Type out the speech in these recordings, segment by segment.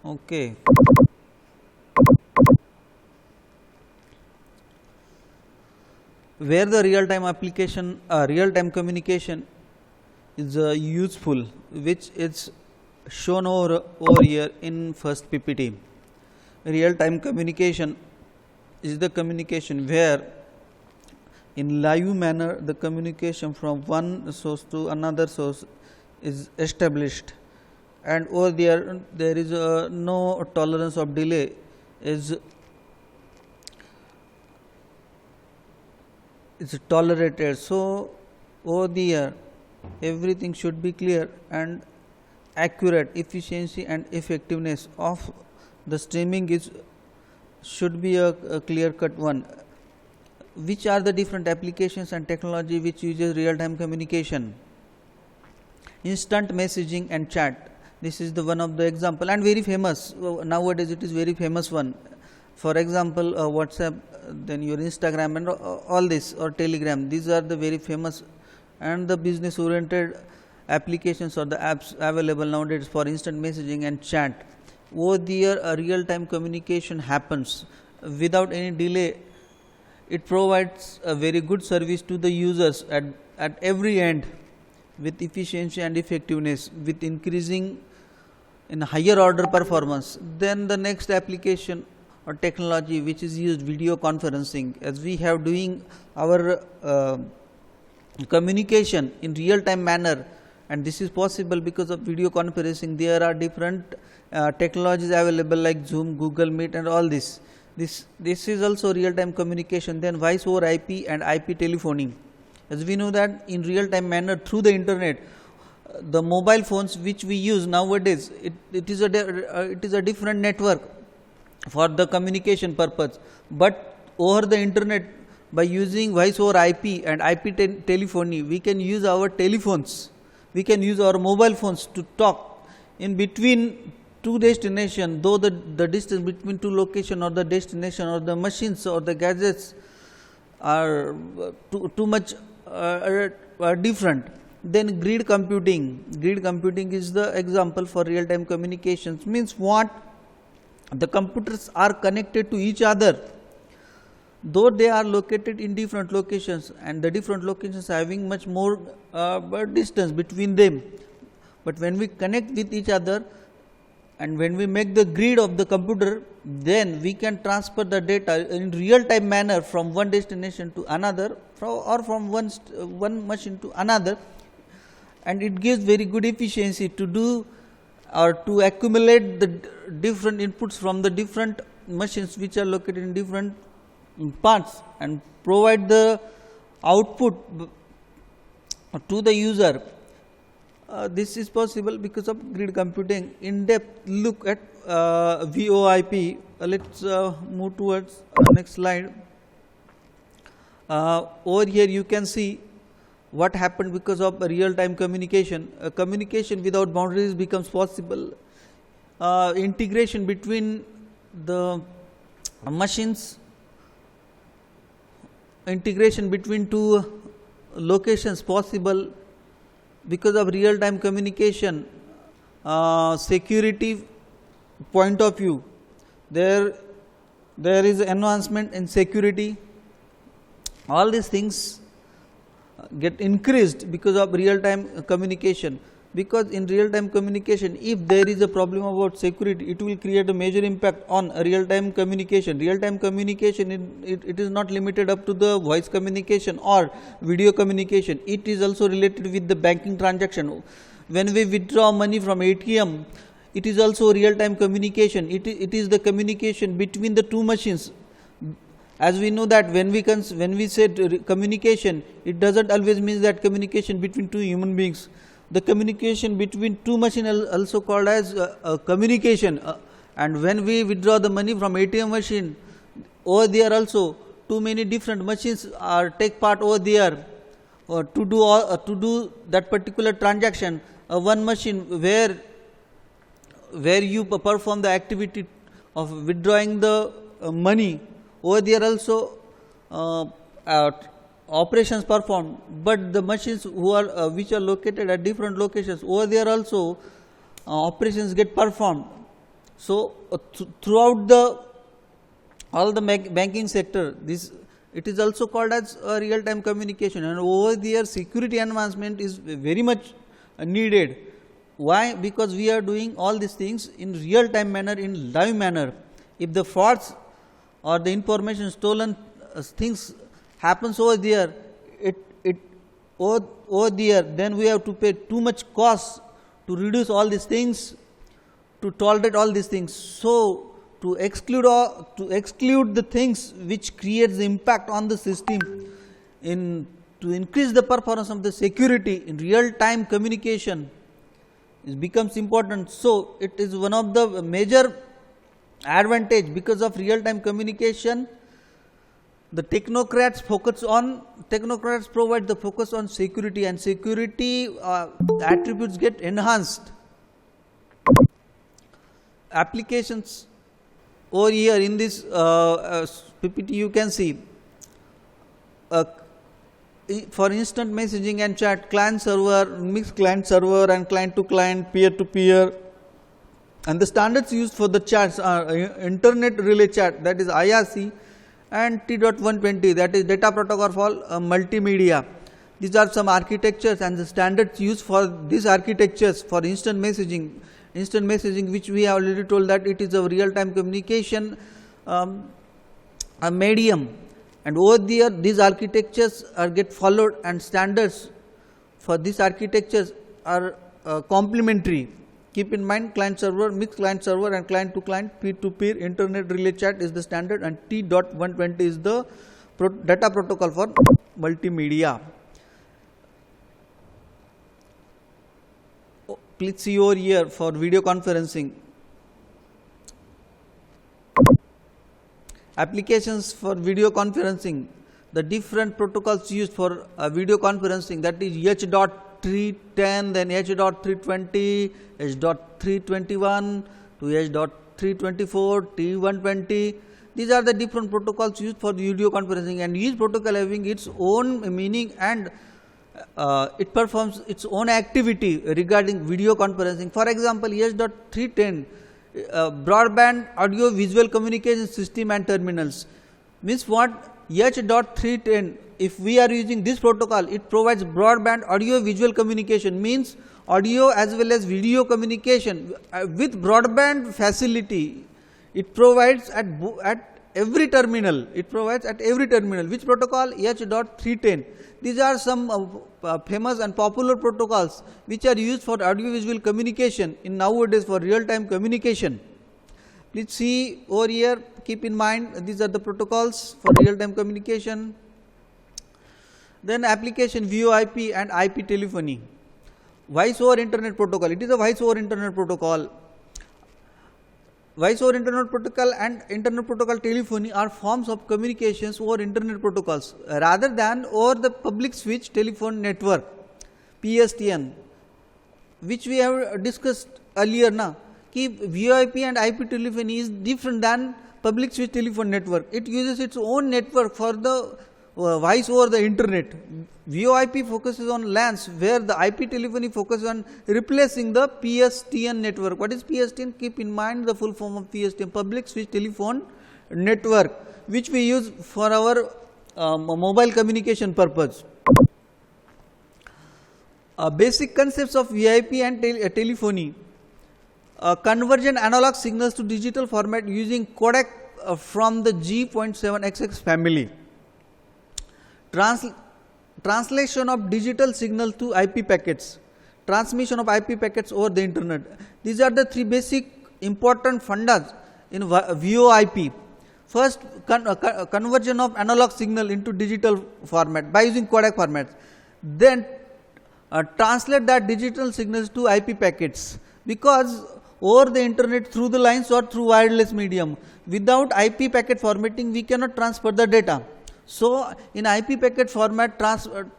Okay. Where the real time application, real time communication is useful, which is shown over here in first PPT. Real time communication is the communication where in live manner the communication from one source to another source is established, and over there is no tolerance of delay is tolerated. So, over there everything should be clear and accurate. Efficiency and effectiveness of the streaming is should be a clear cut one. Which are the different applications and technology which uses real time communication? Instant messaging and chat. This is the one of the example and very famous nowadays. It is very famous one. For example, WhatsApp, then your Instagram and all this, or Telegram. These are the very famous and the business oriented applications or the apps available nowadays for instant messaging and chat. Over there a real time communication happens without any delay. It provides a very good service to the users at every end with efficiency and effectiveness, with increasing in higher order performance. Then the next application or technology which is used, video conferencing, as we have doing our communication in real time manner, and this is possible because of video conferencing. There are different technologies available like Zoom, Google Meet and all this. This is also real time communication. Then voice over IP and IP telephony, as we know that in real time manner through the internet, the mobile phones which we use nowadays, it is a different network for the communication purpose, but over the internet by using voice over IP and IP telephony, we can use our telephones, we can use our mobile phones to talk in between two destinations, though the distance between two location or the destination or the machines or the gadgets are too much different. Then grid computing is the example for real time communications. Means what? The computers are connected to each other, though they are located in different locations, and the different locations having much more distance between them, but when we connect with each other and when we make the grid of the computer, then we can transfer the data in real time manner from one destination to another, or from one machine to another, and it gives very good efficiency to do or to accumulate the different inputs from the different machines which are located in different parts and provide the output to the user. This is possible because of grid computing. In depth look at VoIP. Let's move towards next slide. Over here you can see what happened because of real time communication. Communication without boundaries becomes possible. Integration between the machines, integration between two locations possible because of real time communication. Security point of view, there is enhancement in security. All these things get increased because of real time communication, because in real time communication, if there is a problem about security, it will create a major impact on real time communication. Real time communication, it is not limited up to the voice communication or video communication. It is also related with the banking transaction. When we withdraw money from ATM, it is also real time communication. It is the communication between the two machines. As we know that when we say communication, it doesn't always mean that communication between two human beings. The communication between two machines also called as communication. And when we withdraw the money from ATM machine, over there also too many different machines take part over there to do that particular transaction. One machine where you perform the activity of withdrawing the money. Over there also operations performed, but the machines which are located at different locations, over there also operations get performed. So, throughout the all the banking sector, this it is also called as a real time communication, and over there security enhancement is very much needed. Why? Because we are doing all these things in real time manner, in live manner. If the frauds or the information stolen things happens over there, it over there, then we have to pay too much cost to reduce all these things, to tolerate all these things. So, to exclude the things which creates the impact on the system, to increase the performance of the security in real time communication, it becomes important. So, it is one of the major advantage. Because of real time communication, the technocrats provide the focus on security, and security attributes get enhanced. Applications over here in this PPT you can see, for instant messaging and chat, client server, mixed client server, and client to client, peer to peer. And the standards used for the chats are internet relay chat, that is IRC, and T.120, that is data protocol for multimedia. These are some architectures and the standards used for these architectures for instant messaging. Instant messaging, which we have already told that it is a real time communication a medium, and over there these architectures are get followed, and standards for these architectures are complementary. Keep in mind, client server, mixed client server, and client to client, peer to peer, internet relay chat is the standard, and T.120 is the data protocol for multimedia. Please see over here for video conferencing. Applications for video conferencing, the different protocols used for video conferencing, that is H.310, then H.320, H.321 to H.324, T.120. These are the different protocols used for video conferencing, and each protocol having its own meaning, and it performs its own activity regarding video conferencing. For example, H.310 broadband audio visual communication system and terminals means what? H.310, if we are using this protocol, it provides broadband audio visual communication, means audio as well as video communication with broadband facility. It provides at every terminal. It provides at every terminal. Which protocol? H.310. These are some famous and popular protocols which are used for audio visual communication in nowadays for real time communication. Please see over here, keep in mind these are the protocols for real time communication. Then application VoIP and IP telephony. Voice over Internet protocol, it is a voice over Internet protocol. Voice over Internet protocol and Internet protocol telephony are forms of communications over Internet protocols rather than over the public switch telephone network, PSTN, which we have discussed earlier now. VoIP and IP telephony is different than public switch telephone network. It uses its own network for the voice over the Internet. VoIP focuses on LANs, where the IP telephony focuses on replacing the PSTN network. What is PSTN? Keep in mind the full form of PSTN, public switch telephone network, which we use for our mobile communication purpose. Basic concepts of VoIP and telephony. Conversion analog signals to digital format using codec from the G.7xx family. Translation of digital signal to IP packets, transmission of IP packets over the Internet. These are the three basic important fundas in VoIP. First, conversion of analog signal into digital format by using codec formats. Then translate that digital signals to IP packets, because over the Internet through the lines or through wireless medium, without IP packet formatting we cannot transfer the data. So, in IP packet format,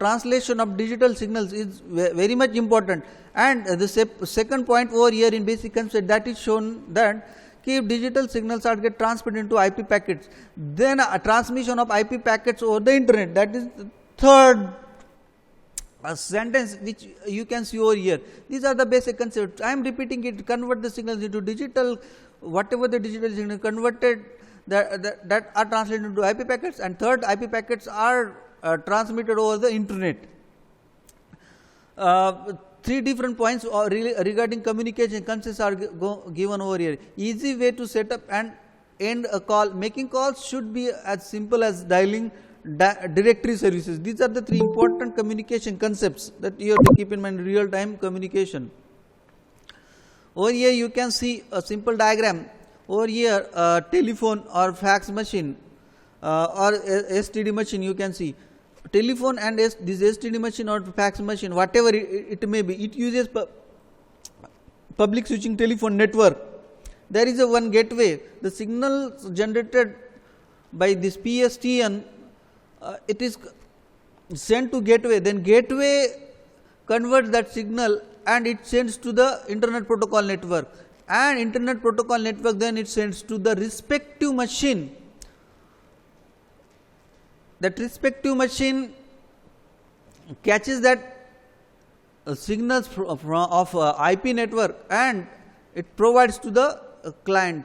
translation of digital signals is very much important. And the second point over here in basic concept, that is shown that if digital signals are get transferred into IP packets, then a transmission of IP packets over the Internet, that is the third a sentence which you can see over here. These are the basic concepts. I am repeating it. Convert the signals into digital, whatever the digital signal converted that are translated into IP packets, and third, IP packets are transmitted over the internet. Three different points regarding communication concepts are given over here. Easy way to set up and end a call. Making calls should be as simple as dialing directory services. These are the three important communication concepts that you have to keep in mind in real time communication. Over here you can see a simple diagram. Over here telephone or fax machine or STD machine, you can see telephone and this STD machine or fax machine, whatever it may be, it uses public switching telephone network. There is a one gateway. The signal generated by this PSTN, it is sent to gateway, then gateway converts that signal and it sends to the internet protocol network, and internet protocol network then it sends to the respective machine. That respective machine catches that signals of IP network and it provides to the client.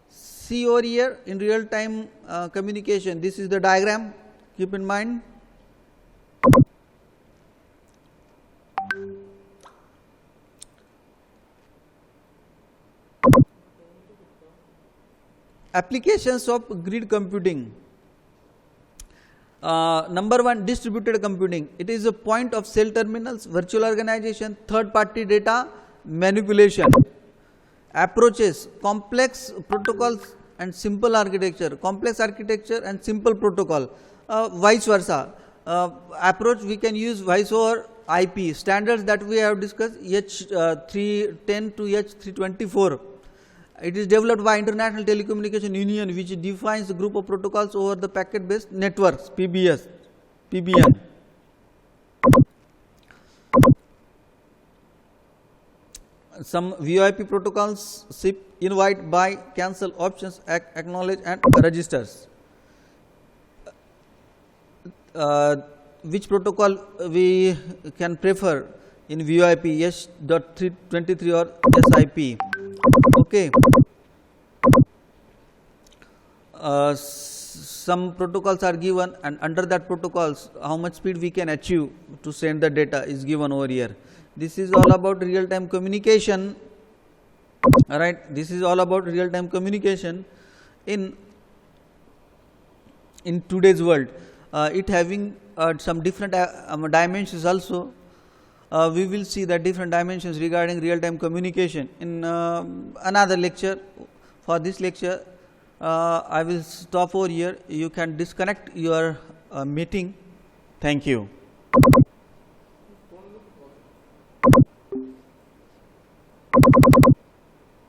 See over here in real time communication, this is the diagram, keep in mind. Applications of grid computing. Number one, distributed computing. It is a point of sale terminals, virtual organization, third party data manipulation. Approaches, complex protocols and simple architecture, complex architecture and simple protocol, vice versa. Approach, we can use voice over IP. Standards that we have discussed, H310 to H324. It is developed by International Telecommunication Union, which defines a group of protocols over the packet based networks, PBN. Some VoIP protocols, SIP, invite, buy, cancel, options, acknowledge and registers. Which protocol we can prefer in VoIP, H.323 or SIP? Okay. Some protocols are given, and under that protocols how much speed we can achieve to send the data is given over here. This is all about real time communication. Alright, this is all about real time communication in today's world. It having some different dimensions also. We will see the different dimensions regarding real time communication in another lecture. For this lecture, I will stop over here. You can disconnect your meeting. Thank you.